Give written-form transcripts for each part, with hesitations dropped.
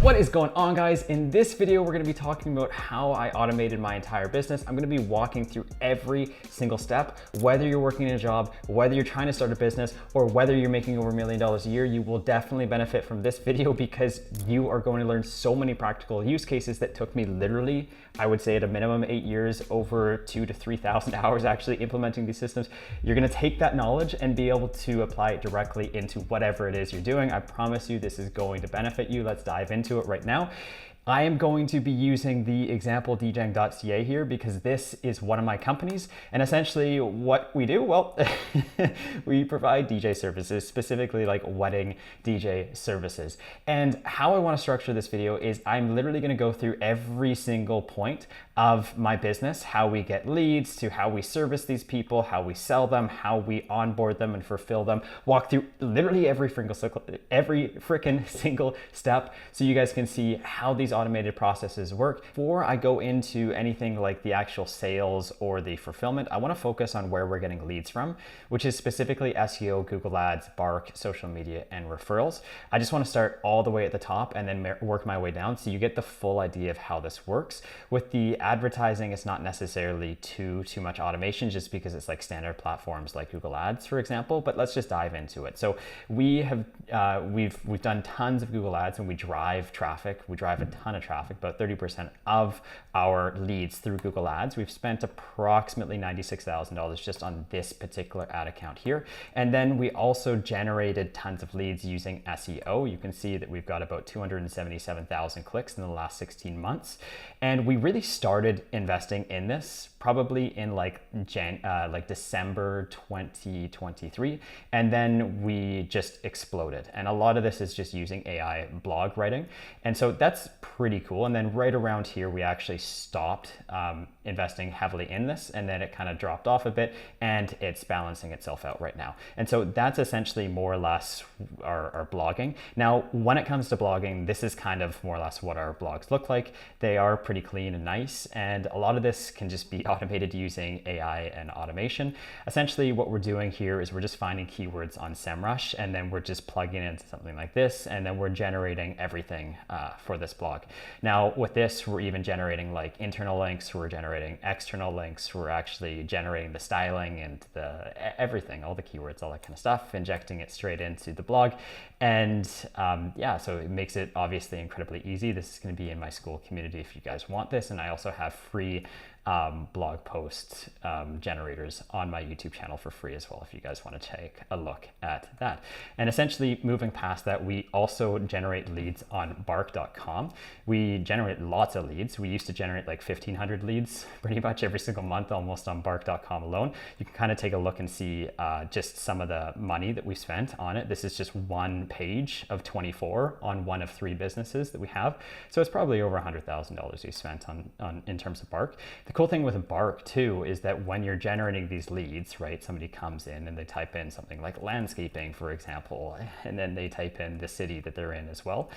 What is going on, guys? In this video, we're going to be talking about how I automated my entire business. I'm going to be walking through every single step. Whether you're working in a job, whether you're trying to start a business, or whether you're making over $1 million a year, you will definitely benefit from this video because you are going to learn so many practical use cases that took me literally, I would say at a minimum 8 years, over 2,000 to 3,000 hours actually implementing these systems. You're going to take that knowledge and be able to apply it directly into whatever it is you're doing. I promise you this is going to benefit you. Let's dive into it right now. I am going to be using the example djang.ca here because this is one of my companies, and essentially what we do, well, we provide DJ services, specifically like wedding DJ services. And how I want to structure this video is I'm literally going to go through every single point of my business, how we get leads, to how we service these people, how we sell them, how we onboard them and fulfill them, walk through literally every freaking single step so you guys can see how these automated processes work. Before I go into anything like the actual sales or the fulfillment, I want to focus on where we're getting leads from, which is specifically SEO, Google Ads, Bark, social media, and referrals. I just want to start all the way at the top and then work my way down so you get the full idea of how this works. With the advertising, it's not necessarily too much automation just because it's like standard platforms like Google Ads, for example, but let's just dive into it. So we have we've done tons of Google Ads and we drive traffic. We drive a ton of traffic, about 30% of our leads through Google Ads. We've spent approximately $96,000 just on this particular ad account here. And then we also generated tons of leads using SEO. You can see that we've got about 277,000 clicks in the last 16 months. And we really started investing in this probably in like December 2023. And then we just exploded. And a lot of this is just using AI blog writing. And so that's pretty cool. And then right around here, we actually stopped investing heavily in this, and then it kind of dropped off a bit, and it's balancing itself out right now. And so that's essentially more or less our blogging. Now, when it comes to blogging, this is kind of more or less what our blogs look like. They are pretty clean and nice, and a lot of this can just be automated using AI and automation. Essentially, what we're doing here is we're just finding keywords on SEMrush, and then we're just plugging into something like this, and then we're generating everything for this blog. Now, with this, we're even generating like internal links, we're generating external links, we're actually generating the styling and everything, all the keywords, all that kind of stuff, injecting it straight into the blog. And yeah, so it makes it obviously incredibly easy. This is going to be in my school community if you guys want this, and I also have free blog post generators on my YouTube channel for free as well if you guys want to take a look at that. And essentially moving past that, we also generate leads on bark.com. We generate lots of leads. We used to generate like 1,500 leads pretty much every single month almost on bark.com alone. You can kind of take a look and see just some of the money that we spent on it. This is just one page of 24 on one of 3 businesses that we have. So it's probably over $100,000 we spent on in terms of Bark. The cool thing with Bark too is that when you're generating these leads, right, somebody comes in and they type in something like landscaping, for example, and then they type in the city that they're in as well.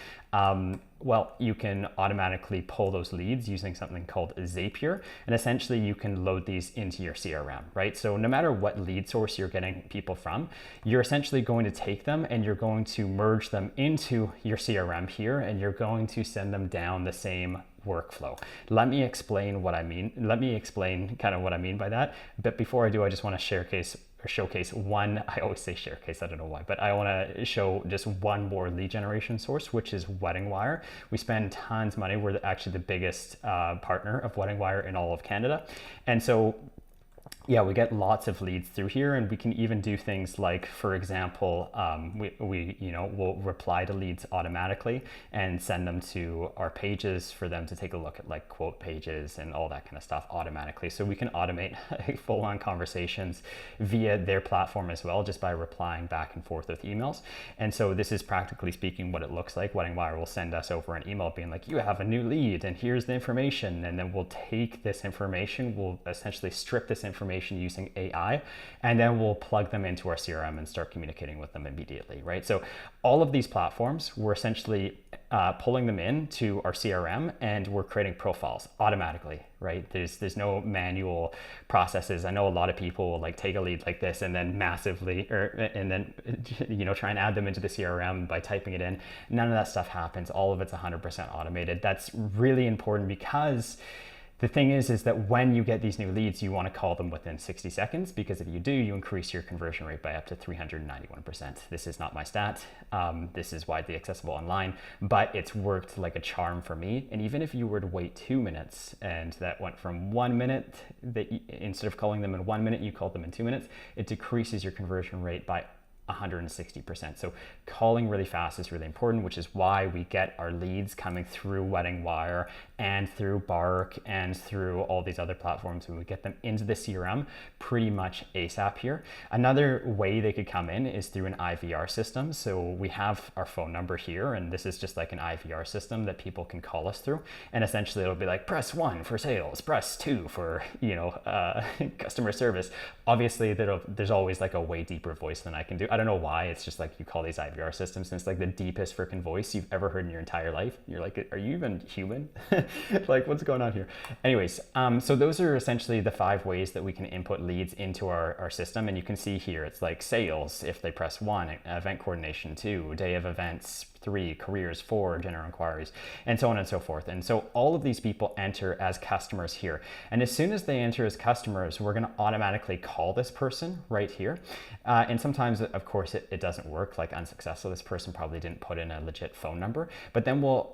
Well, you can automatically pull those leads using something called Zapier, and essentially you can load these into your CRM, right? So no matter what lead source you're getting people from, you're essentially going to take them and you're going to merge them into your CRM here, and you're going to send them down the same workflow. Let me explain what I mean. Let me explain kind of what I mean by that. But before I do, I just want to showcase one, I always say showcase, I don't know why, but I want to show just one more lead generation source, which is WeddingWire. We spend tons of money. We're actually the biggest partner of WeddingWire in all of Canada. And so yeah, we get lots of leads through here, and we can even do things like, for example, we'll reply to leads automatically and send them to our pages for them to take a look at, like quote pages and all that kind of stuff automatically. So we can automate full-on conversations via their platform as well, just by replying back and forth with emails. And so this is practically speaking what it looks like. WeddingWire will send us over an email being like, you have a new lead and here's the information. And then we'll take this information, we'll essentially strip this information information using AI, and then we'll plug them into our CRM and start communicating with them immediately, right? So all of these platforms, we're essentially pulling them into our CRM, and we're creating profiles automatically, right? There's no manual processes. I know a lot of people will like take a lead like this and then try and add them into the CRM by typing it in. None of that stuff happens. All of it's 100% automated. That's really important, because the thing is that when you get these new leads, you want to call them within 60 seconds, because if you do, you increase your conversion rate by up to 391%. This is not my stat. This is widely accessible online, but it's worked like a charm for me. And even if you were to wait 2 minutes, and that went from 1 minute, instead of calling them in 1 minute, you called them in 2 minutes, it decreases your conversion rate by 160%. So calling really fast is really important, which is why we get our leads coming through Wedding Wire and through Bark and through all these other platforms, and we get them into the CRM pretty much ASAP here. Another way they could come in is through an IVR system. So we have our phone number here, and this is just like an IVR system that people can call us through. And essentially it'll be like, press 1 for sales, press 2 for, customer service. Obviously there's always like a way deeper voice than I can do. I don't know why. It's just like you call these IVR systems, and it's like the deepest freaking voice you've ever heard in your entire life. You're like, are you even human? Like, what's going on here? Anyways, so those are essentially the 5 ways that we can input leads into our system. And you can see here, it's like sales, if they press 1, event coordination 2, day of events 3, careers 4, general inquiries, and so on and so forth. And so all of these people enter as customers here. And as soon as they enter as customers, we're going to automatically call this person right here. And sometimes, of course, it doesn't work, like unsuccessful. This person probably didn't put in a legit phone number, but then we'll,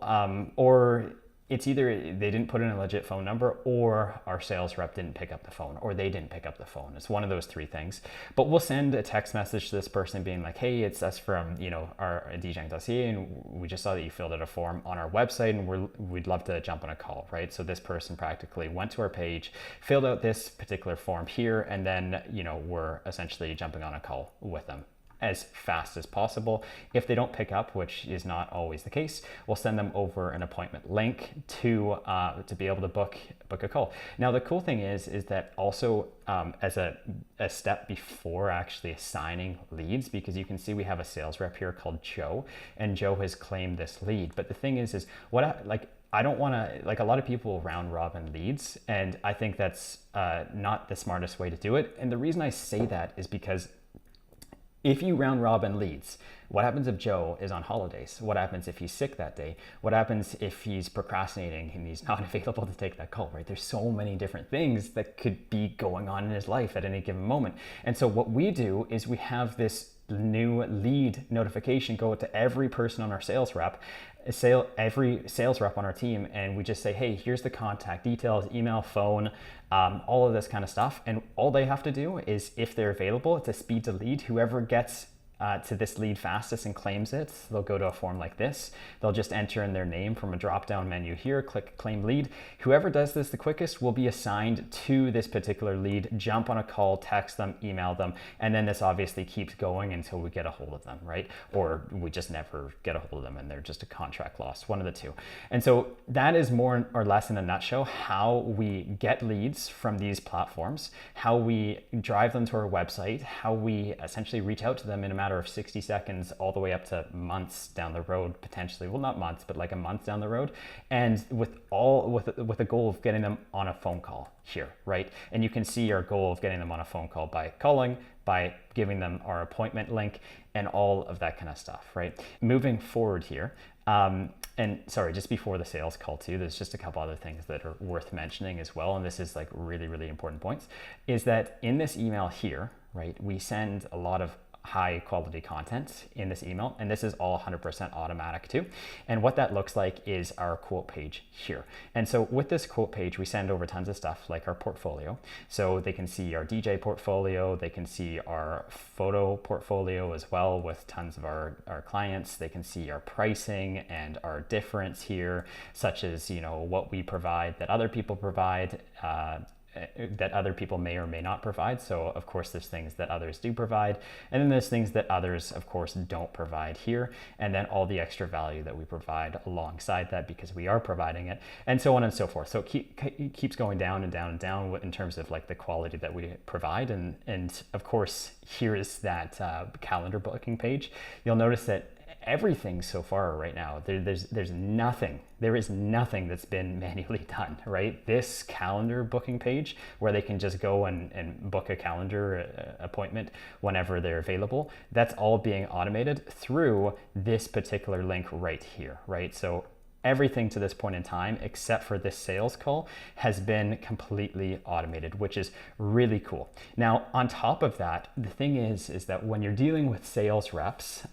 or it's either they didn't put in a legit phone number, or our sales rep didn't pick up the phone, or they didn't pick up the phone. It's one of those 3 things. But we'll send a text message to this person being like, hey, it's us from, our djang.ca, and we just saw that you filled out a form on our website, and we'd love to jump on a call, right? So this person practically went to our page, filled out this particular form here, and then, we're essentially jumping on a call with them as fast as possible. If they don't pick up, which is not always the case, we'll send them over an appointment link to be able to book a call. Now, the cool thing is that also as a step before actually assigning leads, because you can see we have a sales rep here called Joe, and Joe has claimed this lead. But the thing is I don't want to, like, a lot of people will round robin leads, and I think that's not the smartest way to do it. And the reason I say that is because if you round robin leads, what happens if Joe is on holidays? What happens if he's sick that day? What happens if he's procrastinating and he's not available to take that call, right? There's so many different things that could be going on in his life at any given moment. And so what we do is we have this new lead notification go to every person on our sales rep, every sales rep on our team, and we just say, hey, here's the contact details, email, phone, all of this kind of stuff. And all they have to do is, if they're available, to speed to lead, whoever gets to this lead fastest and claims it, they'll go to a form like this. They'll just enter in their name from a drop-down menu here, click claim lead. Whoever does this the quickest will be assigned to this particular lead, jump on a call, text them, email them, and then this obviously keeps going until we get a hold of them, right? Or we just never get a hold of them and they're just a contract loss, one of the two. And so that is more or less in a nutshell how we get leads from these platforms, how we drive them to our website, how we essentially reach out to them in a matter of 60 seconds all the way up to months down the road, potentially. Well, not months, but like a month down the road. And with a goal of getting them on a phone call here, right? And you can see our goal of getting them on a phone call by calling, by giving them our appointment link, and all of that kind of stuff, right? Moving forward here, and sorry, just before the sales call too, there's just a couple other things that are worth mentioning as well. And this is like really, really important points, is that in this email here, right, we send a lot of high quality content in this email, and this is all 100% automatic too. And what that looks like is our quote page here. And so with this quote page, we send over tons of stuff like our portfolio. So they can see our DJ portfolio, they can see our photo portfolio as well with tons of our clients. They can see our pricing and our difference here, such as, what we provide that other people provide, that other people may or may not provide. So of course there's things that others do provide, and then there's things that others of course don't provide here, and then all the extra value that we provide alongside that because we are providing it, and so on and so forth. So it keeps going down and down and down in terms of like the quality that we provide. And of course here is that calendar booking page. You'll notice that everything so far right now, there is nothing that's been manually done, right? This calendar booking page where they can just go and book a calendar appointment whenever they're available, that's all being automated through this particular link right here, right? So everything to this point in time, except for this sales call, has been completely automated, which is really cool. Now, on top of that, the thing is that when you're dealing with sales reps,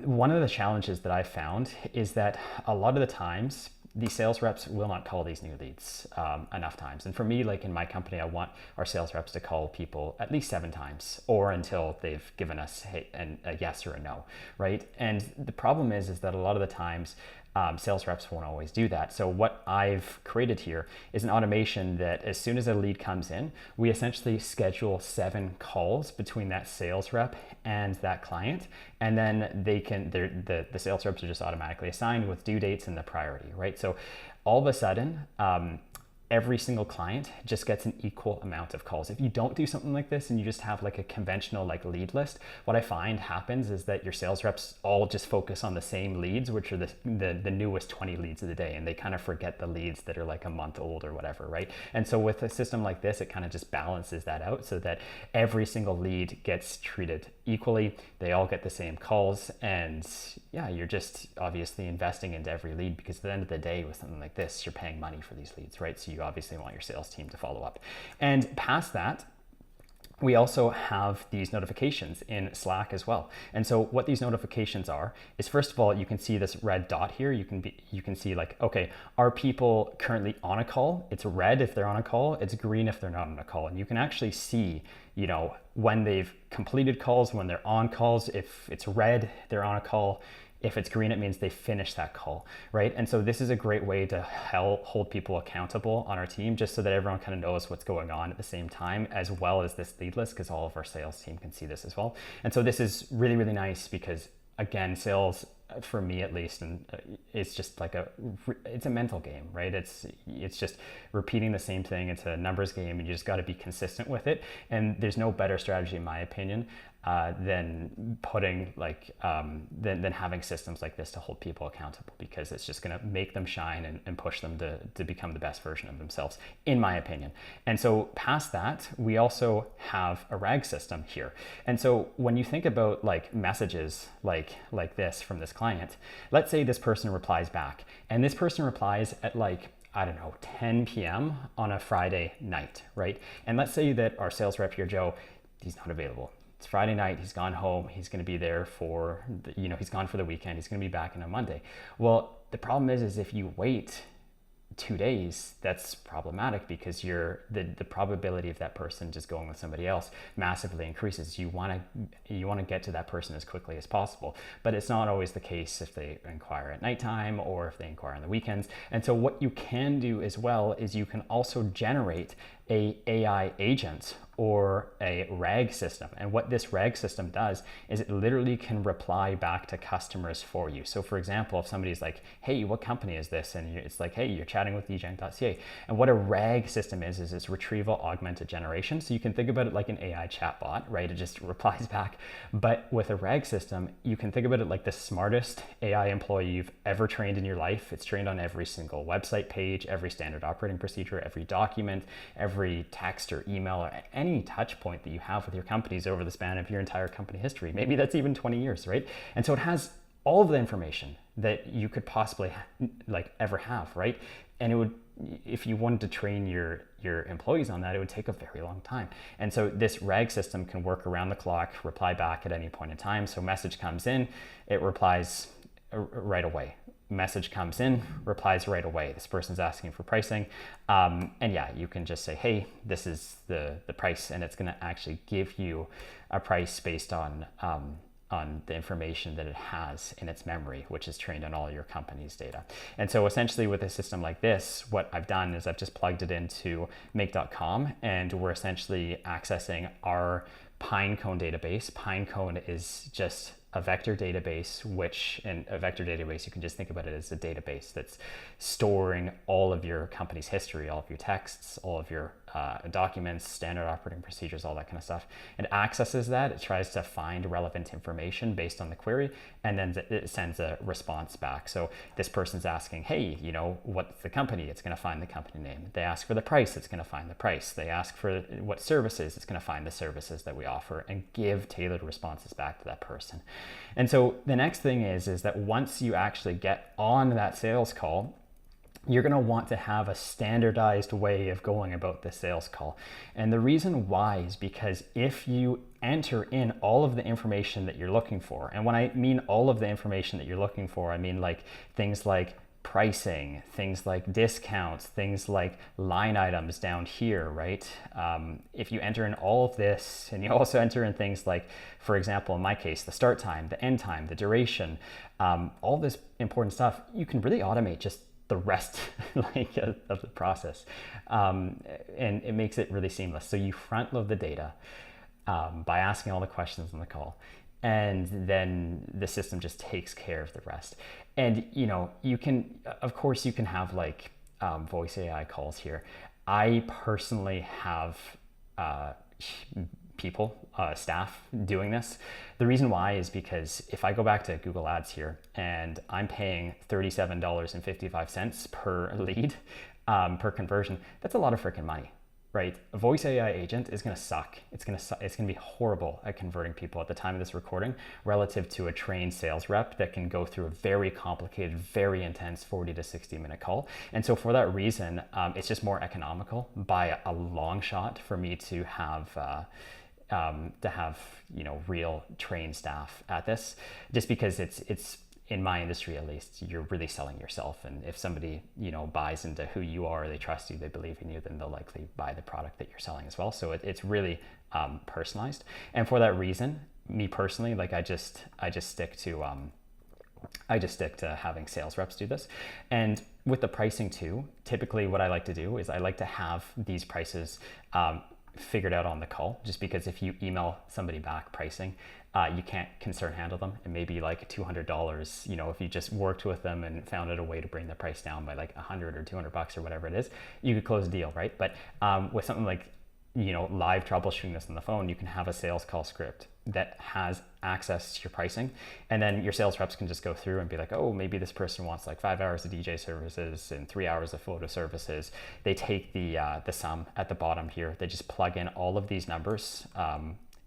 one of the challenges that I found is that a lot of the times the sales reps will not call these new leads enough times. And for me, like in my company, I want our sales reps to call people at least 7 times or until they've given us a yes or a no, right? And the problem is that a lot of the times sales reps won't always do that. So what I've created here is an automation that as soon as a lead comes in, we essentially schedule 7 calls between that sales rep and that client, and then the sales reps are just automatically assigned with due dates and the priority, right? So all of a sudden, every single client just gets an equal amount of calls. If you don't do something like this and you just have like a conventional like lead list, what I find happens is that your sales reps all just focus on the same leads, which are the newest 20 leads of the day, and they kind of forget the leads that are like a month old or whatever, right? And so with a system like this, it kind of just balances that out so that every single lead gets treated equally. They all get the same calls, and yeah, you're just obviously investing into every lead, because at the end of the day with something like this, you're paying money for these leads, right? So you obviously want your sales team to follow up. And past that, we also have these notifications in Slack as well. And so what these notifications are is, first of all, you can see this red dot here. You can see like, okay, are people currently on a call? It's red if they're on a call, it's green if they're not on a call. And you can actually see, you know, when they've completed calls, when they're on calls. If it's red, they're on a call. If it's green, it means they finished that call, right? And so this is a great way to hold people accountable on our team, just so that everyone kind of knows what's going on at the same time, as well as this lead list, because all of our sales team can see this as well. And so this is really, really nice because, again, sales, for me at least, and it's just like it's a mental game, right? It's just repeating the same thing. It's a numbers game, and you just got to be consistent with it. And there's no better strategy, in my opinion, than putting than having systems like this to hold people accountable, because it's just going to make them shine and push them to become the best version of themselves, in my opinion. And so past that, we also have a RAG system here. And so when you think about like messages like this from this client, let's say this person replies back, and this person replies at like, I don't know, 10 p.m. on a Friday night, right? And let's say that our sales rep here, Joe, he's not available. It's Friday night, he's gone home, he's going to be there for, he's gone for the weekend, he's going to be back on a Monday. Well, the problem is if you wait 2 days, that's problematic, because the probability of that person just going with somebody else massively increases. You want to get to that person as quickly as possible, but it's not always the case if they inquire at nighttime or if they inquire on the weekends. And so what you can do as well is you can also generate a AI agent or a RAG system. And what this RAG system does is it literally can reply back to customers for you. So for example, if somebody's like, hey, what company is this? And it's like, hey, you're chatting with djunk.ca. And what a RAG system is it's retrieval augmented generation. So you can think about it like an AI chatbot, right? It just replies back. But with a RAG system, you can think about it like the smartest AI employee you've ever trained in your life. It's trained on every single website page, every standard operating procedure, every document, every text or email, or any touch point that you have with your companies over the span of your entire company history. Maybe that's even 20 years, right? And so it has all of the information that you could possibly ever have, right? And it would, if you wanted to train your employees on that, it would take a very long time. And so this RAG system can work around the clock, reply back at any point in time. So message comes in, it replies right away. Message comes in, replies right away. This person's asking for pricing. And yeah, you can just say, hey, this is the price, and it's gonna actually give you a price based on the information that it has in its memory, which is trained on all your company's data. And so essentially with a system like this, what I've done is I've just plugged it into make.com, and we're essentially accessing our Pinecone database. Pinecone is just a vector database, and a vector database, you can just think about it as a database that's storing all of your company's history, all of your texts, all of your documents, standard operating procedures, all that kind of stuff. It accesses that, it tries to find relevant information based on the query, and then it sends a response back. So this person's asking, hey, what's the company? It's going to find the company name. They ask for the price, it's going to find the price. They ask for what services, it's going to find the services that we offer and give tailored responses back to that person. And so the next thing is that once you actually get on that sales call, you're going to want to have a standardized way of going about the sales call. And the reason why is because if you enter in all of the information that you're looking for, and when I mean all of the information that you're looking for, I mean like things like pricing, things like discounts, things like line items down here, right? If you enter in all of this, and you also enter in things like, for example, in my case, the start time, the end time, the duration, all this important stuff, you can really automate just the rest of the process. And it makes it really seamless. So you front load the data by asking all the questions on the call, and then the system just takes care of the rest. And you can, of course, you can have like voice AI calls here. I personally have staff doing this. The reason why is because if I go back to Google Ads here and I'm paying $37.55 per lead per conversion, that's a lot of freaking money, right? A voice AI agent is going to suck. It's going to be horrible at converting people at the time of this recording relative to a trained sales rep that can go through a very complicated, very intense 40 to 60 minute call. And so for that reason, it's just more economical by a long shot for me to have real trained staff at this, just because it's in my industry, at least, you're really selling yourself. And if somebody, buys into who you are, they trust you, they believe in you, then they'll likely buy the product that you're selling as well. So it's really personalized. And for that reason, me personally, like I just stick to having sales reps do this. And with the pricing too, typically what I like to do is I like to have these prices figured out on the call, just because if you email somebody back pricing, you can't concern handle them. It may be like $200, if you just worked with them and found out a way to bring the price down by like $100 or $200 or whatever it is, you could close a deal, right? But with something like live troubleshooting this on the phone, you can have a sales call script that has access to your pricing, and then your sales reps can just go through and be like, oh, maybe this person wants like 5 hours of DJ services and 3 hours of photo services. They take the sum at the bottom here, they just plug in all of these numbers,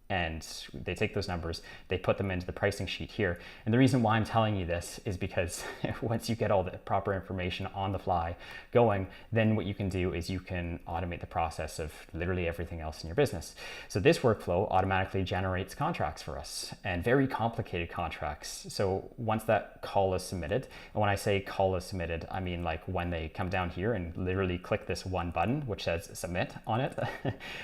and they take those numbers, they put them into the pricing sheet here. And the reason why I'm telling you this is because once you get all the proper information on the fly going, then what you can do is you can automate the process of literally everything else in your business. So this workflow automatically generates contracts for us, and very complicated contracts. So once that call is submitted, and when I say call is submitted, I mean like when they come down here and literally click this one button, which says submit on it,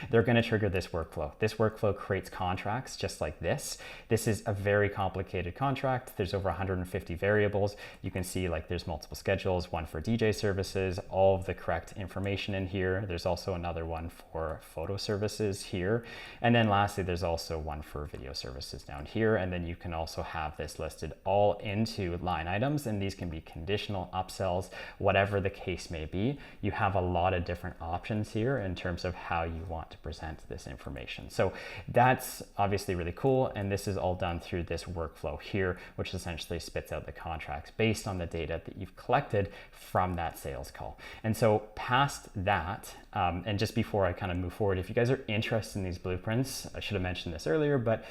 they're gonna trigger this workflow. This workflow creates contracts just like this. This is a very complicated contract. There's over 150 variables. You can see like there's multiple schedules, one for DJ services, all of the correct information in here. There's also another one for photo services here. And then lastly, there's also one for video services down here. And then you can also have this listed all into line items, and these can be conditional upsells, whatever the case may be. You have a lot of different options here in terms of how you want to present this information. So that's obviously really cool, and this is all done through this workflow here, which essentially spits out the contracts based on the data that you've collected from that sales call. And so past that, and just before I kind of move forward, if you guys are interested in these blueprints, I should have mentioned this earlier, but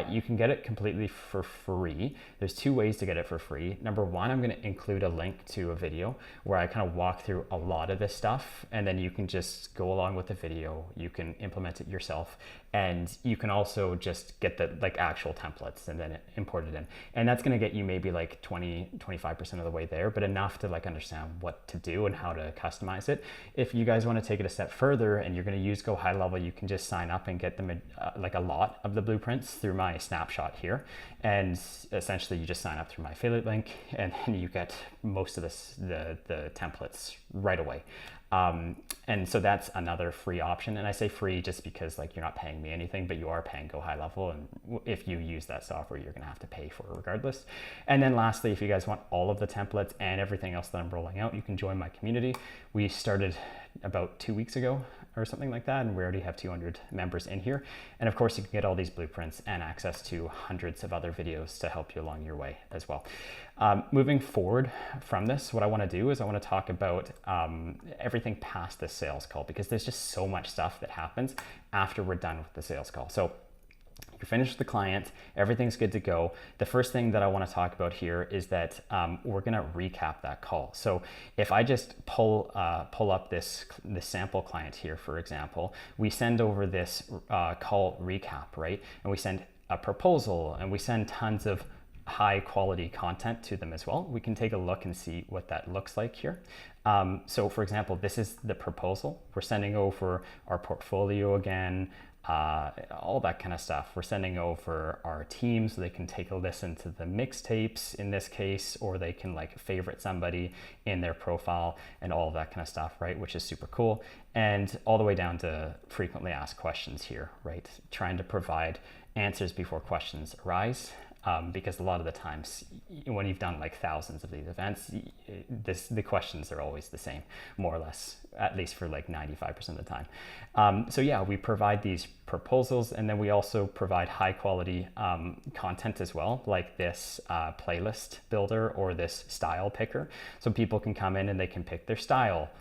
you can get it completely for free. There's two ways to get it for free. Number one, I'm going to include a link to a video where I kind of walk through a lot of this stuff, and then you can just go along with the video, you can implement it yourself, and you can can also just get the like actual templates and then import it in. And that's going to get you maybe like 20-25% of the way there, but enough to like understand what to do and how to customize it. If you guys want to take it a step further and you're going to use GoHighLevel, you can just sign up and get them like a lot of the blueprints through my snapshot here. And essentially you just sign up through my affiliate link and then you get most of the templates right away. And so that's another free option. And I say free just because like you're not paying me anything, but you are paying GoHighLevel. And if you use that software, you're going to have to pay for it regardless. And then lastly, if you guys want all of the templates and everything else that I'm rolling out, you can join my community. We started about 2 weeks ago or something like that, and we already have 200 members in here. And of course, you can get all these blueprints and access to hundreds of other videos to help you along your way as well. Moving forward from this, what I want to do is I want to talk about everything past the sales call, because there's just so much stuff that happens after we're done with the sales call. So you're finished with the client, everything's good to go. The first thing that I want to talk about here is that we're going to recap that call. So if I just pull up this sample client here, for example, we send over this call recap, right? And we send a proposal and we send tons of high quality content to them as well. We can take a look and see what that looks like here. So for example, this is the proposal. We're sending over our portfolio again, all that kind of stuff. We're sending over our team so they can take a listen to the mixtapes in this case, or they can like favorite somebody in their profile and all of that kind of stuff, right? Which is super cool. And all the way down to frequently asked questions here, right? Trying to provide answers before questions arise. Because a lot of the times when you've done like thousands of these events, the questions are always the same, more or less, at least for like 95% of the time. So yeah, we provide these proposals, and then we also provide high quality content as well, like this playlist builder or this style picker. So people can come in and they can pick their style.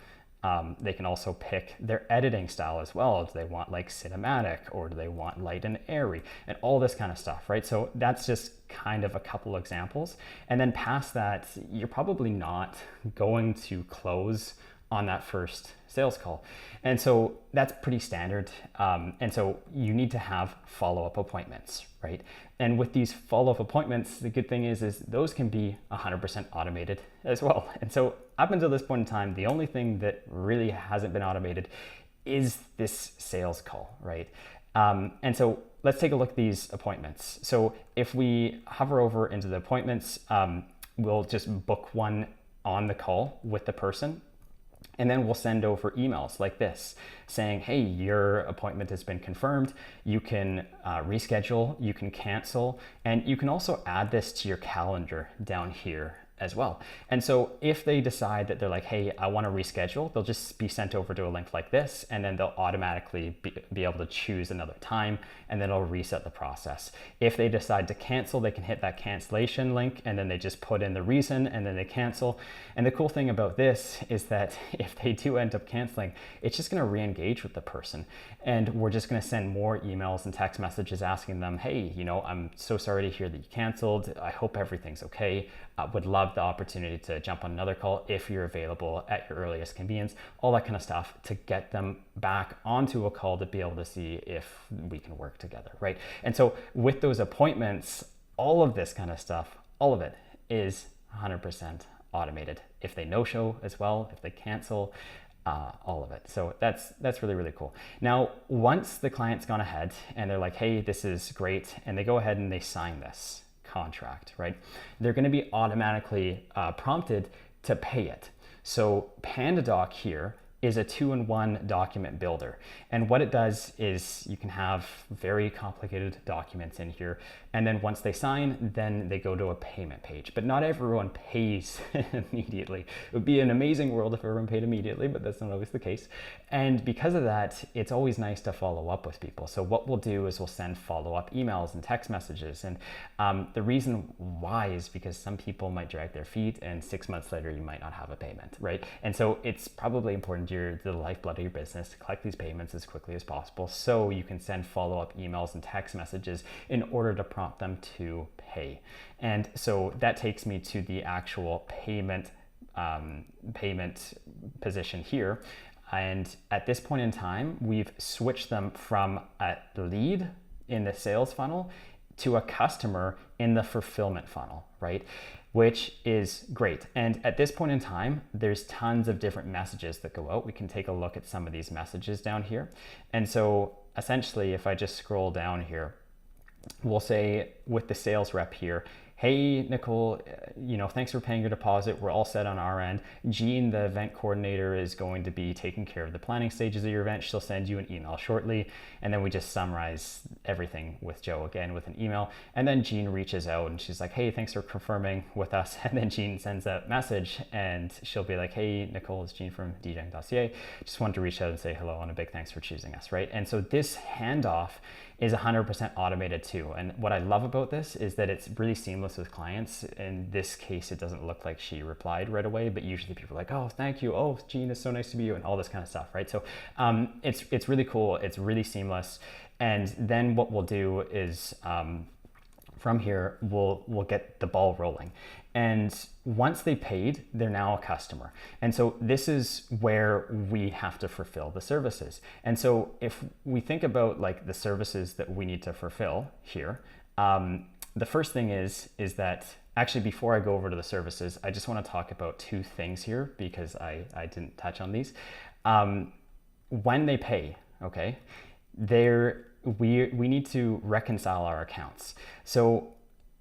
They can also pick their editing style as well. Do they want like cinematic, or do they want light and airy, and all this kind of stuff, right? So that's just kind of a couple examples. And then past that, you're probably not going to close on that first sales call. And so that's pretty standard. And so you need to have follow-up appointments, right? And with these follow-up appointments, the good thing is those can be 100% automated as well. And so up until this point in time, the only thing that really hasn't been automated is this sales call, right? And so let's take a look at these appointments. So if we hover over into the appointments, we'll just book one on the call with the person. And then we'll send over emails like this saying, hey, your appointment has been confirmed. You can reschedule, you can cancel, and you can also add this to your calendar down here as well. And so if they decide that they're like, hey, I want to reschedule, they'll just be sent over to a link like this, and then they'll automatically be able to choose another time, and then it'll reset the process. If they decide to cancel, they can hit that cancellation link, and then they just put in the reason, and then they cancel. And the cool thing about this is that if they do end up canceling, it's just going to re-engage with the person. And we're just going to send more emails and text messages asking them, hey, I'm so sorry to hear that you canceled. I hope everything's okay. Would love the opportunity to jump on another call if you're available at your earliest convenience, all that kind of stuff, to get them back onto a call to be able to see if we can work together, right? And so with those appointments, all of this kind of stuff, all of it is 100% automated. If they no-show as well, if they cancel, all of it. So that's really, really cool. Now, once the client's gone ahead and they're like, hey, this is great, and they go ahead and they sign this contract, right? They're going to be automatically prompted to pay it. So PandaDoc here is a 2-in-1 document builder. And what it does is you can have very complicated documents in here. And then once they sign, then they go to a payment page. But not everyone pays immediately. It would be an amazing world if everyone paid immediately, but that's not always the case. And because of that, it's always nice to follow up with people. So what we'll do is we'll send follow-up emails and text messages. And the reason why is because some people might drag their feet, and 6 months later, you might not have a payment, right? And so it's probably important to the lifeblood of your business to collect these payments as quickly as possible, so you can send follow-up emails and text messages in order to prompt them to pay. And so that takes me to the actual payment position here. And at this point in time, we've switched them from a lead in the sales funnel to a customer in the fulfillment funnel, right? Which is great. And at this point in time, there's tons of different messages that go out. We can take a look at some of these messages down here. And so essentially, if I just scroll down here, we'll say with the sales rep here, hey, Nicole, thanks for paying your deposit. We're all set on our end. Jean, the event coordinator, is going to be taking care of the planning stages of your event. She'll send you an email shortly. And then we just summarize everything with Joe again with an email. And then Jean reaches out and she's like, hey, thanks for confirming with us. And then Jean sends a message and she'll be like, hey, Nicole, it's Jean from DJing.ca. Just wanted to reach out and say hello and a big thanks for choosing us, right? And so this handoff is 100% automated too. And what I love about this is that it's really seamless with clients. In this case, it doesn't look like she replied right away, but usually people are like, oh, thank you. Oh, Jean, it's so nice to meet you, and all this kind of stuff, right? So it's really cool. It's really seamless. And then what we'll do is from here, we'll get the ball rolling. And once they paid, they're now a customer. And so this is where we have to fulfill the services. And so if we think about like the services that we need to fulfill here, the first thing is that actually before I go over to the services, I just want to talk about two things here because I didn't touch on these. When they pay, okay, we need to reconcile our accounts. So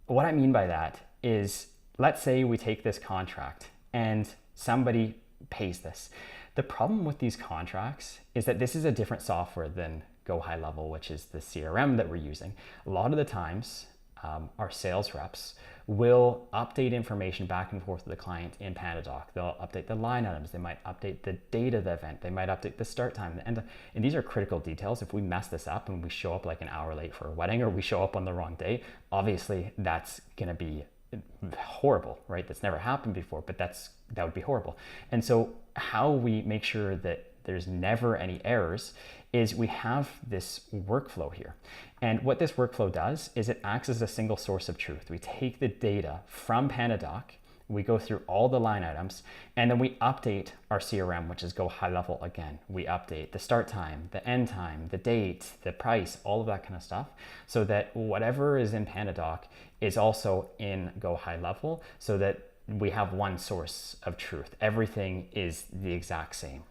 what I mean by that is, let's say we take this contract and somebody pays this. The problem with these contracts is that this is a different software than GoHighLevel, which is the CRM that we're using. A lot of the times, our sales reps will update information back and forth to the client in PandaDoc. They'll update the line items. They might update the date of the event. They might update the start time, the end. And these are critical details. If we mess this up and we show up like an hour late for a wedding, or we show up on the wrong day, obviously that's gonna be horrible, right? That's never happened before, but that would be horrible. And so how we make sure that there's never any errors is we have this workflow here. And what this workflow does is it acts as a single source of truth. We take the data from PandaDoc, we go through all the line items, and then we update our CRM, which is GoHighLevel again. We update the start time, the end time, the date, the price, all of that kind of stuff, so that whatever is in PandaDoc is also in GoHighLevel, so that we have one source of truth. Everything is the exact same.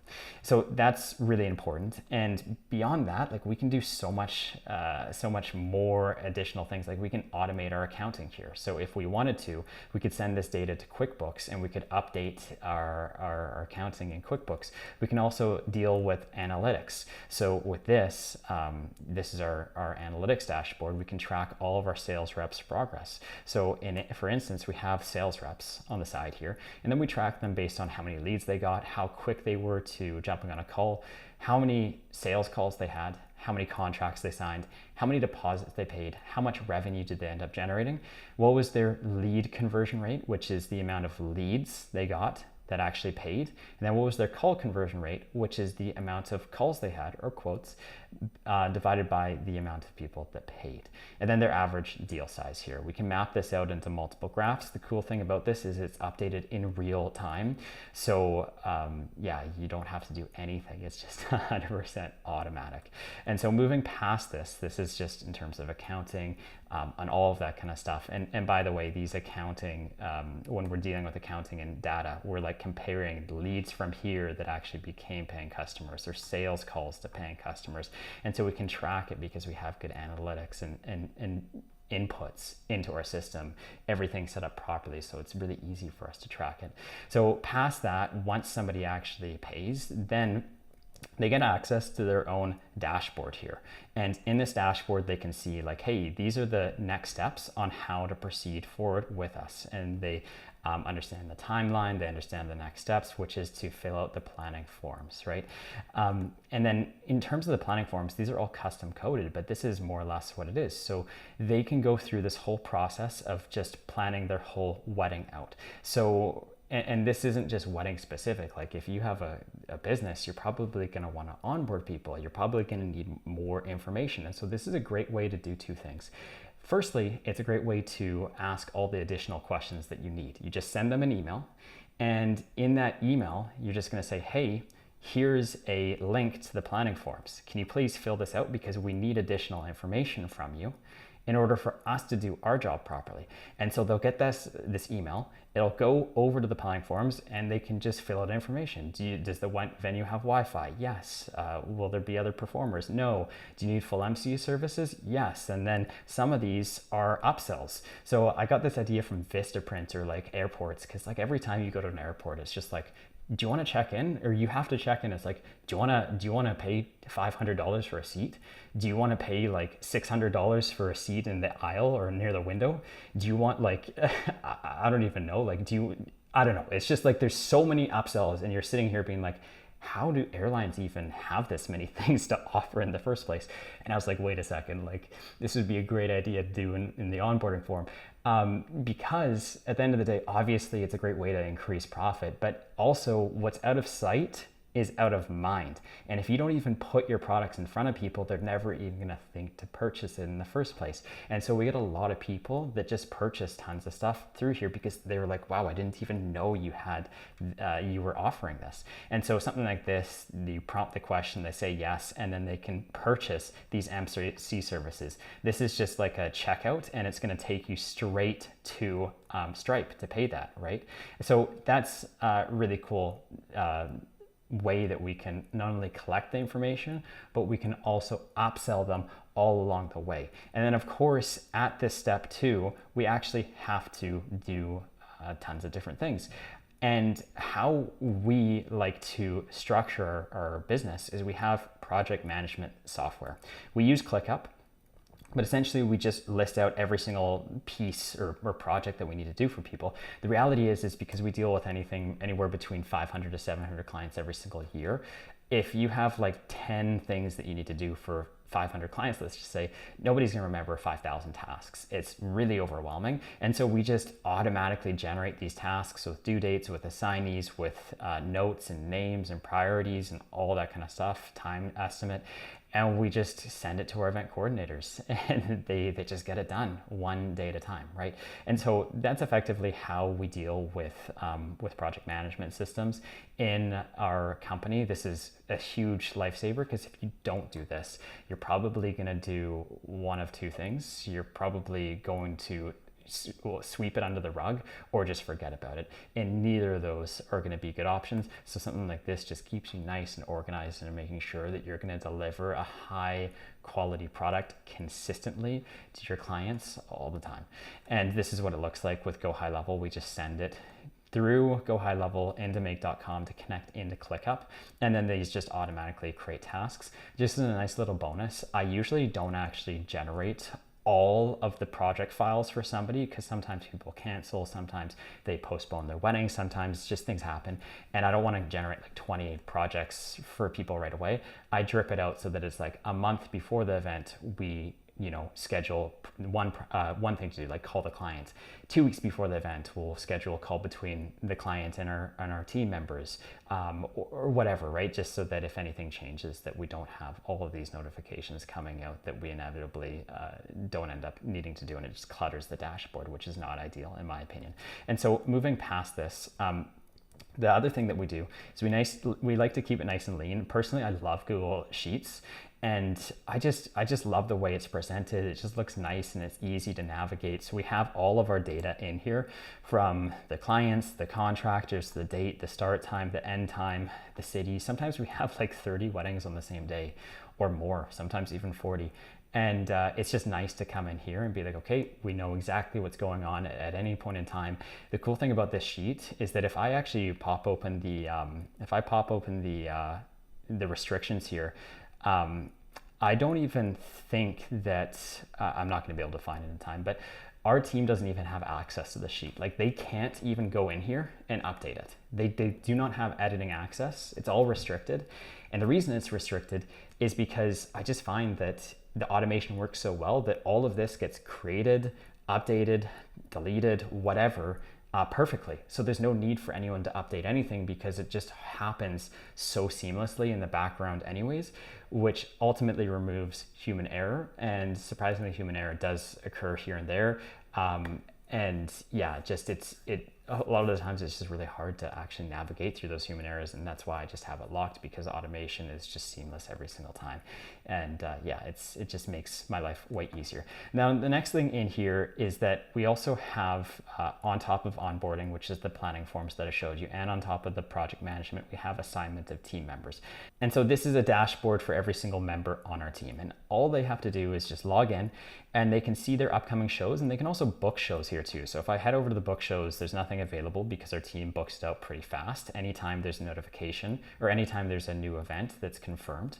So that's really important. And beyond that, like we can do so much more additional things. Like we can automate our accounting here. So if we wanted to, we could send this data to QuickBooks and we could update our accounting in QuickBooks. We can also deal with analytics. So with this, this is our analytics dashboard. We can track all of our sales reps' progress. So for instance, we have sales reps on the side here, and then we track them based on how many leads they got, how quick they were to jumping on a call, how many sales calls they had, how many contracts they signed, how many deposits they paid, how much revenue did they end up generating, what was their lead conversion rate, which is the amount of leads they got that actually paid, and then what was their call conversion rate, which is the amount of calls they had, or quotes, divided by the amount of people that paid, and then their average deal size here. We can map this out into multiple graphs. The cool thing about this is it's updated in real time, so yeah, you don't have to do anything. It's just 100% automatic. And so moving past this is just in terms of accounting and all of that kind of stuff. And by the way, these accounting, when we're dealing with accounting and data, we're like comparing leads from here that actually became paying customers, or sales calls to paying customers. And so we can track it because we have good analytics and inputs into our system, everything set up properly, so it's really easy for us to track it. So past that, once somebody actually pays, then they get access to their own dashboard here. And in this dashboard, they can see like, hey, these are the next steps on how to proceed forward with us. And they understand the timeline, they understand the next steps, which is to fill out the planning forms, right? And then in terms of the planning forms, these are all custom coded, but this is more or less what it is. So they can go through this whole process of just planning their whole wedding out. So and this isn't just wedding specific. Like if you have a business, you're probably going to want to onboard people. You're probably going to need more information. And so this is a great way to do two things. Firstly, it's a great way to ask all the additional questions that you need. You just send them an email, and in that email, you're just going to say, hey, here's a link to the planning forms. Can you please fill this out because we need additional information from you in order for us to do our job properly. And so they'll get this email, it'll go over to the planning forms and they can just fill out information. Does the venue have Wi-Fi? Yes. Will there be other performers? No. Do you need full MCU services? Yes. And then some of these are upsells. So I got this idea from Vistaprint or like airports, because like every time you go to an airport, it's just like, do you want to check in? Or you have to check in. It's like, do you want to pay $500 for a seat? Do you want to pay like $600 for a seat in the aisle or near the window? Do you want like, I don't even know. Like, I don't know. It's just like, there's so many upsells and you're sitting here being like, how do airlines even have this many things to offer in the first place? And I was like, wait a second, like this would be a great idea to do in the onboarding form. Because at the end of the day, obviously it's a great way to increase profit, but also what's out of sight is out of mind. And if you don't even put your products in front of people, they're never even gonna think to purchase it in the first place. And so we get a lot of people that just purchase tons of stuff through here because they were like, wow, I didn't even know you were offering this. And so something like this, you prompt the question, they say yes, and then they can purchase these MC services. This is just like a checkout and it's gonna take you straight to Stripe to pay that, right? So that's really cool way that we can not only collect the information, but we can also upsell them all along the way. And then of course, at this step 2, we actually have to do tons of different things. And how we like to structure our business is we have project management software. We use ClickUp, but essentially we just list out every single piece or project that we need to do for people. The reality is because we deal with anywhere between 500 to 700 clients every single year. If you have like 10 things that you need to do for 500 clients, let's just say, nobody's gonna remember 5,000 tasks. It's really overwhelming. And so we just automatically generate these tasks with due dates, with assignees, with notes and names and priorities and all that kind of stuff, time estimate. And we just send it to our event coordinators and they just get it done one day at a time, right? And so that's effectively how we deal with project management systems in our company. This is a huge lifesaver because if you don't do this, you're probably gonna do one of two things. You're probably going to sweep it under the rug or just forget about it, and neither of those are going to be good options. So something like this just keeps you nice and organized and making sure that you're going to deliver a high quality product consistently to your clients all the time. And this is what it looks like with GoHighLevel. We just send it through GoHighLevel into make.com to connect into ClickUp, and then these just automatically create tasks. Just as a nice little bonus, I usually don't actually generate all of the project files for somebody because sometimes people cancel, sometimes they postpone their wedding, sometimes just things happen, and I don't want to generate like 28 projects for people right away. I drip it out so that it's like a month before the event we schedule one thing to do, like call the client. 2 weeks before the event, we'll schedule a call between the client and our team members, or whatever, right? Just so that if anything changes, that we don't have all of these notifications coming out that we inevitably don't end up needing to do, and it just clutters the dashboard, which is not ideal in my opinion. And so moving past this, the other thing that we do is we like to keep it nice and lean. Personally, I love Google Sheets. And I just love the way it's presented. It just looks nice and it's easy to navigate. So we have all of our data in here, from the clients, the contractors, the date, the start time, the end time, the city. Sometimes we have like 30 weddings on the same day or more, sometimes even 40. And it's just nice to come in here and be like, okay, we know exactly what's going on at any point in time. The cool thing about this sheet is that if I actually pop open the restrictions here, I don't even think that I'm not going to be able to find it in time, but our team doesn't even have access to the sheet. Like they can't even go in here and update it. They do not have editing access. It's all restricted. And the reason it's restricted is because I just find that the automation works so well that all of this gets created, updated, deleted, whatever, perfectly. So there's no need for anyone to update anything because it just happens so seamlessly in the background anyways, which ultimately removes human error. And surprisingly, human error does occur here and there. And yeah, just it a lot of the times it's just really hard to actually navigate through those human errors, and that's why I just have it locked, because automation is just seamless every single time. And it just makes my life way easier. Now, the next thing in here is that we also have on top of onboarding, which is the planning forms that I showed you, and on top of the project management, we have assignment of team members. And so this is a dashboard for every single member on our team, and all they have to do is just log in, and they can see their upcoming shows, and they can also book shows here too. So if I head over to the book shows, there's nothing available because our team books it out pretty fast. Anytime there's a notification or anytime there's a new event that's confirmed,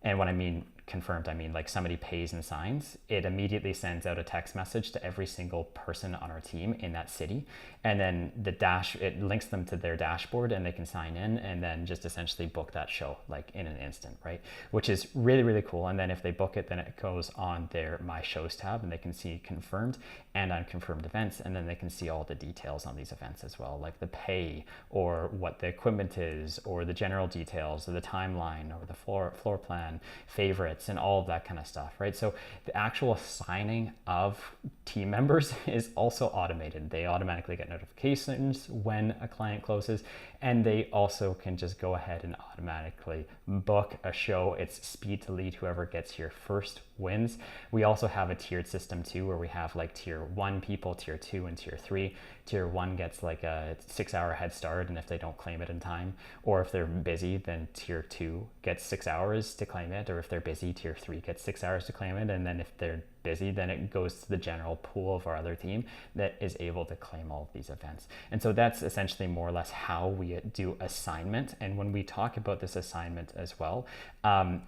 and when I mean confirmed, I mean like somebody pays and signs, it immediately sends out a text message to every single person on our team in that city. And then it links them to their dashboard, and they can sign in and then just essentially book that show like in an instant, right? Which is really, really cool. And then if they book it, then it goes on their My Shows tab, and they can see confirmed and unconfirmed events. And then they can see all the details on these events as well, like the pay or what the equipment is, or the general details, or the timeline, or the floor plan, favorites, and all of that kind of stuff, right? So the actual signing of team members is also automated. They automatically get notifications when a client closes, and they also can just go ahead and automatically book a show. It's speed to lead. Whoever gets here first wins. We also have a tiered system too, where we have like tier 1 people, tier 2, and tier 3. Tier 1 gets like a 6-hour head start, and if they don't claim it in time, or if they're busy, then tier 2 gets 6 hours to claim it, or if they're busy, tier 3 gets 6 hours to claim it, and then if they're busy, then it goes to the general pool of our other team that is able to claim all of these events. And so that's essentially more or less how we do assignment. And when we talk about this assignment as well,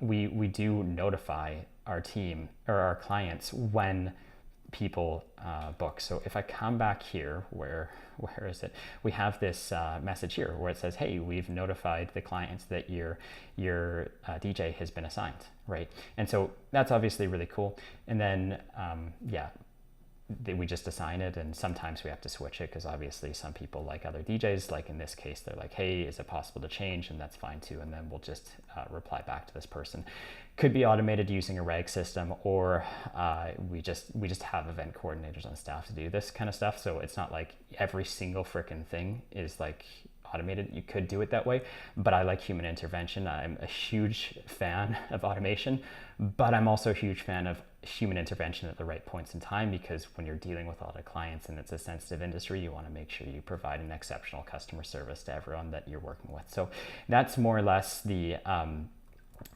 we do notify our team or our clients when people book. So if I come back here, where is it? We have this message here where it says, hey, we've notified the clients that your DJ has been assigned, right? And so that's obviously really cool. And then we just assign it, and sometimes we have to switch it because obviously some people like other DJs. Like in this case, they're like, hey, is it possible to change? And that's fine too. And then we'll just reply back to this person. Could be automated using a reg system, or we just have event coordinators on staff to do this kind of stuff. So it's not like every single freaking thing is like automated. You could do it that way, but I like human intervention. I'm a huge fan of automation, but I'm also a huge fan of human intervention at the right points in time, because when you're dealing with a lot of clients and it's a sensitive industry, you want to make sure you provide an exceptional customer service to everyone that you're working with. So that's more or less the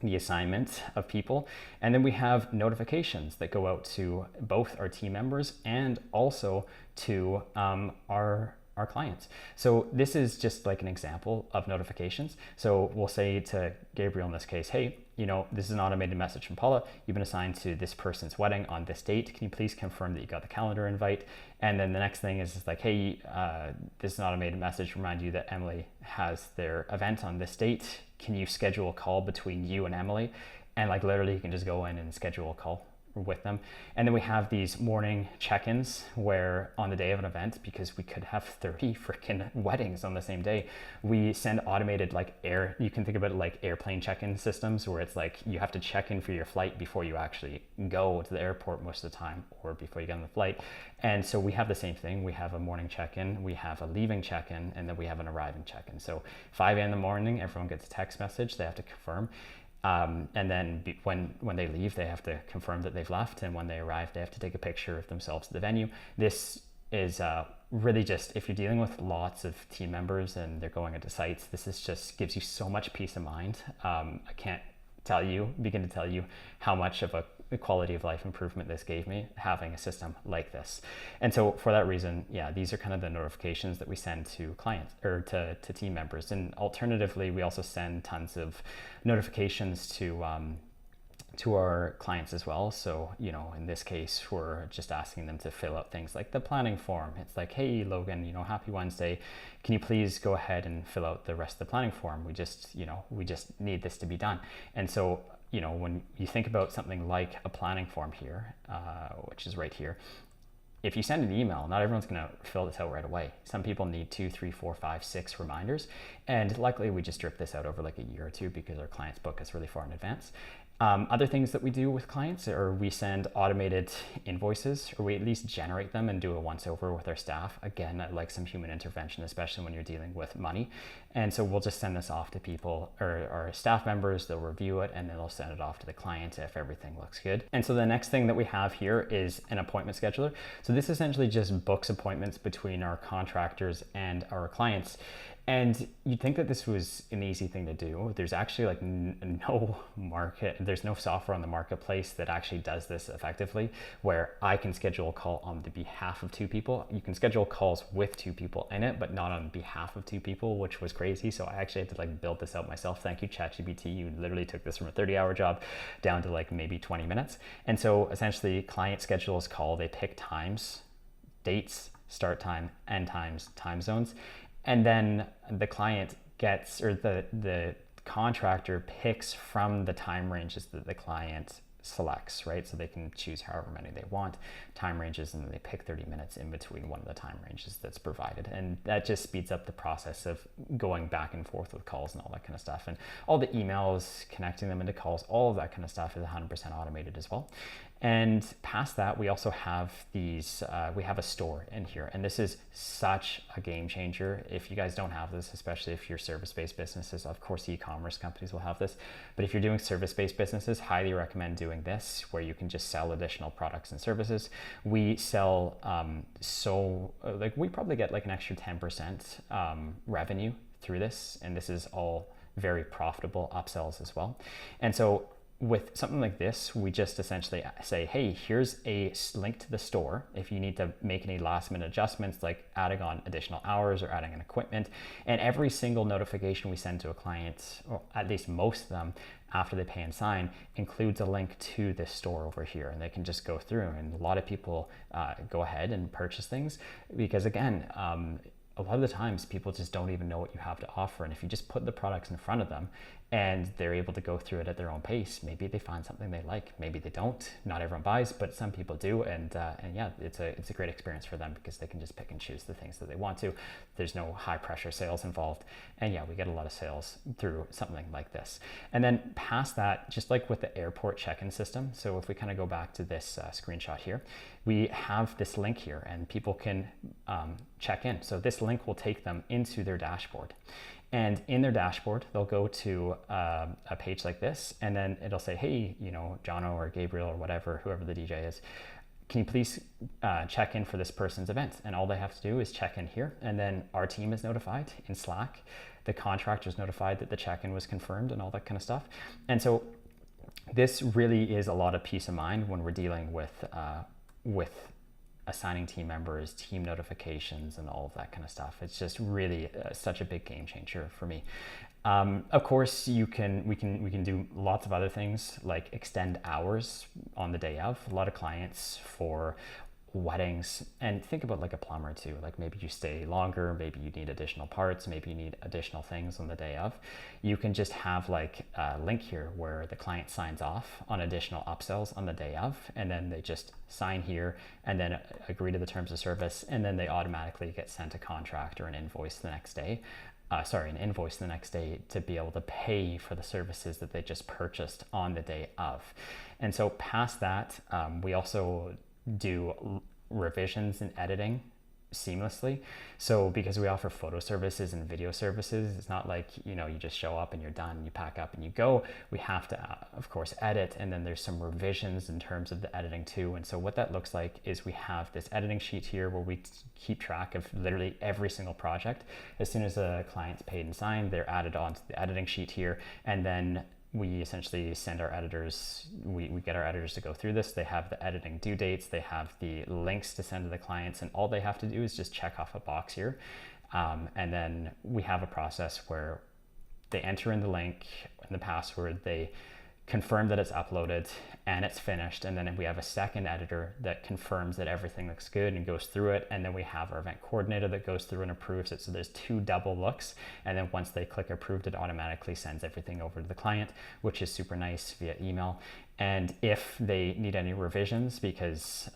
assignment of people. And then we have notifications that go out to both our team members and also to our clients. So this is just like an example of notifications. So we'll say to Gabriel in this case, hey, this is an automated message from Paula. You've been assigned to this person's wedding on this date. Can you please confirm that you got the calendar invite? And then the next thing is like, hey, this is an automated message. Remind you that Emily has their event on this date. Can you schedule a call between you and Emily? And like literally you can just go in and schedule a call with them. And then we have these morning check-ins where on the day of an event, because we could have 30 freaking weddings on the same day, we send automated you can think about it like airplane check-in systems, where it's like you have to check in for your flight before you actually go to the airport most of the time, or before you get on the flight. And so we have the same thing. We have a morning check-in, we have a leaving check-in, and then we have an arriving check-in. So 5 a.m. in the morning, everyone gets a text message, they have to confirm. And then when they leave, they have to confirm that they've left. And when they arrive, they have to take a picture of themselves at the venue. This is really just, if you're dealing with lots of team members and they're going into sites, this is just gives you so much peace of mind. I can't begin to tell you how much of a quality of life improvement this gave me, having a system like this. And so for that reason, these are kind of the notifications that we send to clients or to team members. And alternatively, we also send tons of notifications to our clients as well. So, in this case, we're just asking them to fill out things like the planning form. It's like, hey, Logan, happy Wednesday. Can you please go ahead and fill out the rest of the planning form? We just need this to be done. And so, when you think about something like a planning form here, which is right here, if you send an email, not everyone's going to fill this out right away. Some people need 2, 3, 4, 5, 6 reminders. And luckily we just drip this out over like a year or two because our clients book us really far in advance. Other things that we do with clients are we send automated invoices, or we at least generate them and do a once over with our staff. Again, I like some human intervention, especially when you're dealing with money. And so we'll just send this off to people or our staff members, they'll review it, and then they'll send it off to the client if everything looks good. And so the next thing that we have here is an appointment scheduler. So this essentially just books appointments between our contractors and our clients. And you'd think that this was an easy thing to do. There's actually like there's no software on the marketplace that actually does this effectively, where I can schedule a call on the behalf of two people. You can schedule calls with two people in it, but not on behalf of two people, which was crazy. So I actually had to like build this out myself. Thank you, ChatGPT. You literally took this from a 30-hour job down to like maybe 20 minutes. And so essentially client schedules call, they pick times, dates, start time, end times, time zones. And then the client gets, or the contractor picks from the time ranges that the client selects, right? So they can choose however many they want, time ranges, and then they pick 30 minutes in between one of the time ranges that's provided. And that just speeds up the process of going back and forth with calls and all that kind of stuff. And all the emails, connecting them into calls, all of that kind of stuff is 100% automated as well. And past that, we also have these, we have a store in here. And this is such a game changer. If you guys don't have this, especially if you're service-based businesses, of course, e-commerce companies will have this. But if you're doing service-based businesses, highly recommend doing this, where you can just sell additional products and services. We sell, we probably get like an extra 10% revenue through this. And this is all very profitable upsells as well. And so with something like this, we just essentially say, hey, here's a link to the store if you need to make any last minute adjustments, like adding on additional hours or adding an equipment. And every single notification we send to a client, or at least most of them, after they pay and sign, includes a link to this store over here, and they can just go through. And a lot of people go ahead and purchase things because, again, a lot of the times people just don't even know what you have to offer. And if you just put the products in front of them and they're able to go through it at their own pace, maybe they find something they like, maybe they don't. Not everyone buys, but some people do. And yeah, it's a great experience for them because they can just pick and choose the things that they want to. There's no high pressure sales involved. And yeah, we get a lot of sales through something like this. And then past that, just like with the airport check-in system. So if we kind of go back to this screenshot here, we have this link here and people can check in. So this link will take them into their dashboard. And in their dashboard, they'll go to a page like this, and then it'll say, hey, Jono or Gabriel or whatever, whoever the DJ is, can you please check in for this person's event? And all they have to do is check in here. And then our team is notified in Slack. The contractor is notified that the check-in was confirmed and all that kind of stuff. And so this really is a lot of peace of mind when we're dealing with assigning team members, team notifications, and all of that kind of stuff. It's just really such a big game changer for me. Of course, we can do lots of other things like extend hours on the day of. A lot of clients for weddings, and think about like a plumber too, like maybe you stay longer, maybe you need additional parts, maybe you need additional things on the day of. You can just have like a link here where the client signs off on additional upsells on the day of, and then they just sign here and then agree to the terms of service, and then they automatically get sent a contract or an invoice the next day. An invoice the next day to be able to pay for the services that they just purchased on the day of. And so past that, we also do revisions and editing seamlessly. So because we offer photo services and video services, it's not like, you just show up and you're done, you pack up and you go. We have to, of course, edit, and then there's some revisions in terms of the editing too. And so what that looks like is we have this editing sheet here where we keep track of literally every single project. As soon as a client's paid and signed, they're added onto the editing sheet here, and then we essentially send our editors, we get our editors to go through this. They have the editing due dates, they have the links to send to the clients, and all they have to do is just check off a box here. And then we have a process where they enter in the link and the password, they confirm that it's uploaded and it's finished, and then we have a second editor that confirms that everything looks good and goes through it, and then we have our event coordinator that goes through and approves it. So there's 2 double looks, and then once they click approved, it automatically sends everything over to the client, which is super nice via email. And if they need any revisions, because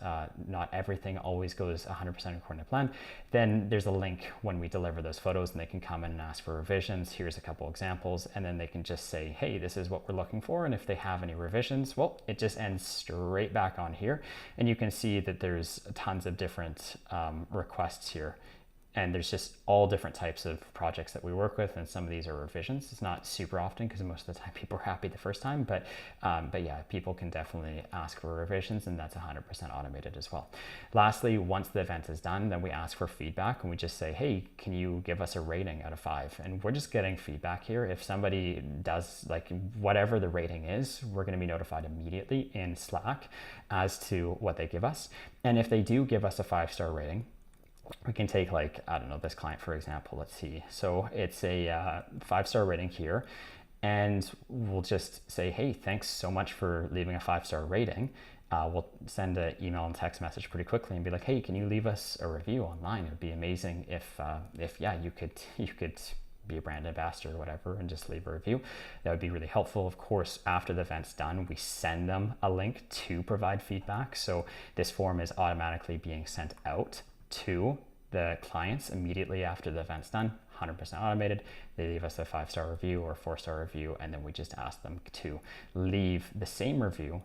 not everything always goes 100% according to plan, then there's a link when we deliver those photos, and they can come in and ask for revisions. Here's a couple examples, and then they can just say, hey, this is what we're looking for. And if they have any revisions, well, it just ends straight back on here. And you can see that there's tons of different requests here. And there's just all different types of projects that we work with, and some of these are revisions. It's not super often because most of the time people are happy the first time, but yeah, people can definitely ask for revisions, and that's 100% automated as well. Lastly, once the event is done, then we ask for feedback, and we just say, hey, can you give us a rating out of 5? And we're just getting feedback here. If somebody does like whatever the rating is, we're going to be notified immediately in Slack as to what they give us. And if they do give us a 5-star rating, we can take, like, I don't know, this client, for example. Let's see. So it's a 5-star rating here. And we'll just say, hey, thanks so much for leaving a 5-star rating. We'll send an email and text message pretty quickly and be like, hey, can you leave us a review online? It would be amazing if yeah, you could be a brand ambassador or whatever and just leave a review. That would be really helpful. Of course, after the event's done, we send them a link to provide feedback. So this form is automatically being sent out to the clients immediately after the event's done, 100% automated. They leave us a 5-star review or 4-star review, and then we just ask them to leave the same review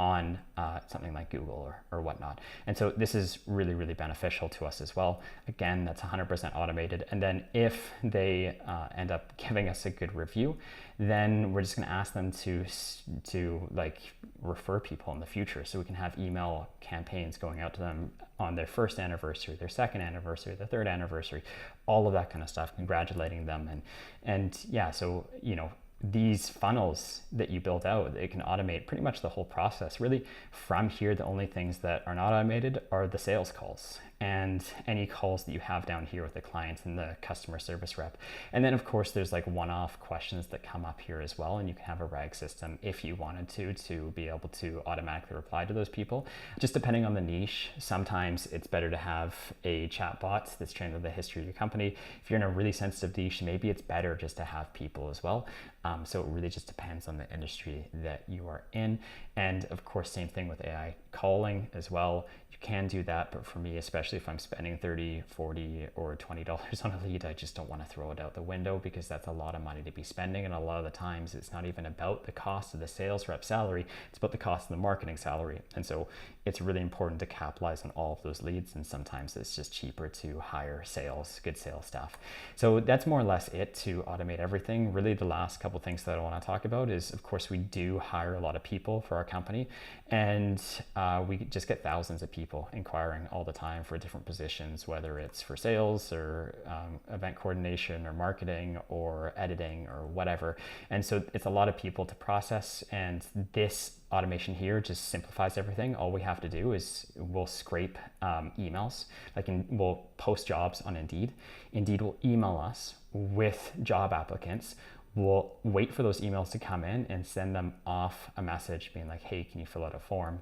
on something like Google or whatnot. And so this is really, really beneficial to us as well. Again, that's 100% automated. And then if they end up giving us a good review, then we're just going to ask them to like refer people in the future. So we can have email campaigns going out to them on their 1st anniversary, their 2nd anniversary, their 3rd anniversary, all of that kind of stuff, congratulating them. And yeah, so, you know, these funnels that you build out, it can automate pretty much the whole process. Really, from here, the only things that are not automated are the sales calls and any calls that you have down here with the clients and the customer service rep. And then of course there's like one-off questions that come up here as well, and you can have a RAG system if you wanted to be able to automatically reply to those people. Just depending on the niche, sometimes it's better to have a chatbot that's trained on the history of your company. If you're in a really sensitive niche, maybe it's better just to have people as well. So it really just depends on the industry that you are in. And of course, same thing with AI calling as well. You can do that, but for me, especially if I'm spending $30, $40, or $20 on a lead, I just don't want to throw it out the window, because that's a lot of money to be spending. And a lot of the times it's not even about the cost of the sales rep salary, it's about the cost of the marketing salary. And so it's really important to capitalize on all of those leads. And sometimes it's just cheaper to hire good sales staff. So that's more or less it to automate everything. Really, the last couple things that I want to talk about is, of course, we do hire a lot of people for our company, and we just get thousands of people inquiring all the time for different positions, whether it's for sales or event coordination or marketing or editing or whatever. And so it's a lot of people to process, and this automation here just simplifies everything. All we have to do is we'll scrape emails, we'll post jobs on Indeed. Indeed will email us with job applicants. We'll wait for those emails to come in and send them off a message being like, hey, can you fill out a form?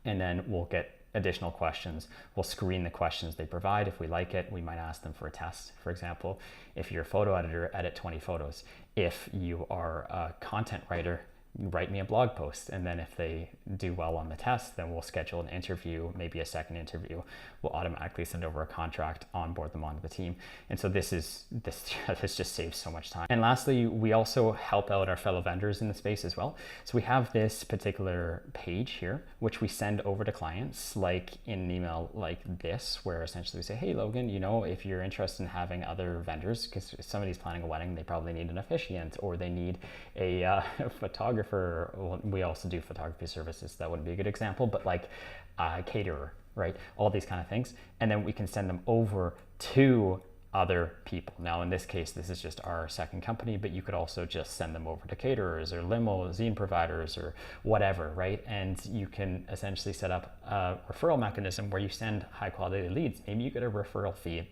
And then we'll get additional questions. We'll screen the questions they provide. If we like it, we might ask them for a test. For example, if you're a photo editor, edit 20 photos. If you are a content writer, write me a blog post. And then if they do well on the test, then we'll schedule an interview, maybe a second interview. We'll automatically send over a contract, onboard them onto the team. And so this just saves so much time. And lastly, we also help out our fellow vendors in the space as well. So we have this particular page here, which we send over to clients, like in an email like this, where essentially we say, hey, Logan, you know, if you're interested in having other vendors, because if somebody's planning a wedding, they probably need an officiant, or they need a photographer. Well, we also do photography services. That would be a good example, but like a caterer, right? All these kind of things. And then we can send them over to other people. Now, in this case, this is just our second company, but you could also just send them over to caterers or limousine providers or whatever, right? And you can essentially set up a referral mechanism where you send high quality leads. Maybe you get a referral fee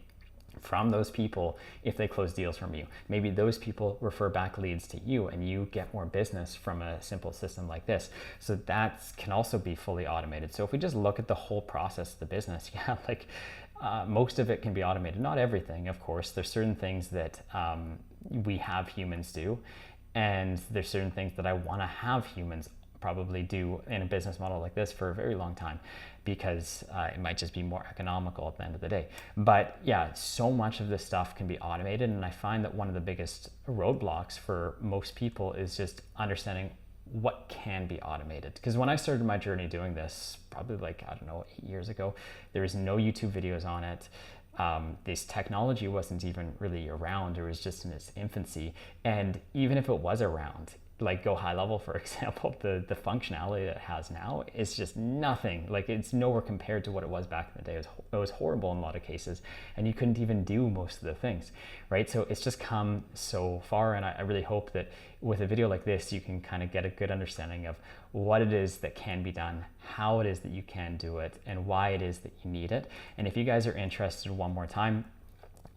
from those people if they close deals from you. Maybe those people refer back leads to you and you get more business from a simple system like this. So that can also be fully automated. So if we just look at the whole process of the business, yeah, like most of it can be automated. Not everything, of course. There's certain things that we have humans do, and there's certain things that I want to have humans probably do in a business model like this for a very long time, because it might just be more economical at the end of the day. But yeah, so much of this stuff can be automated, and I find that one of the biggest roadblocks for most people is just understanding what can be automated. Because when I started my journey doing this, probably like, I don't know, 8 years ago, there was no YouTube videos on it. This technology wasn't even really around. It was just in its infancy. And even if it was around, like GoHighLevel, for example, the functionality that it has now is just nothing. Like, it's nowhere compared to what it was back in the day. It was horrible in a lot of cases, and you couldn't even do most of the things, right? So it's just come so far, and I really hope that with a video like this, you can kind of get a good understanding of what it is that can be done, how it is that you can do it, and why it is that you need it. And if you guys are interested, one more time,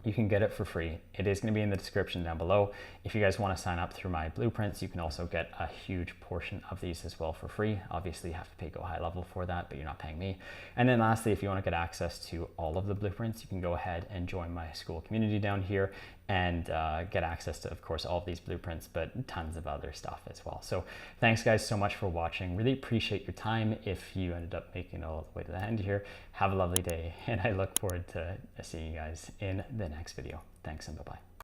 you can get it for free. It is going to be in the description down below. If you guys want to sign up through my blueprints, you can also get a huge portion of these as well for free. Obviously, you have to pay GoHighLevel for that, but you're not paying me. And then lastly, if you want to get access to all of the blueprints, you can go ahead and join my school community down here and get access to, of course, all of these blueprints, but tons of other stuff as well. So thanks guys so much for watching. Really appreciate your time. If you ended up making it all the way to the end here, have a lovely day, and I look forward to seeing you guys in the next video. Thanks, and bye-bye.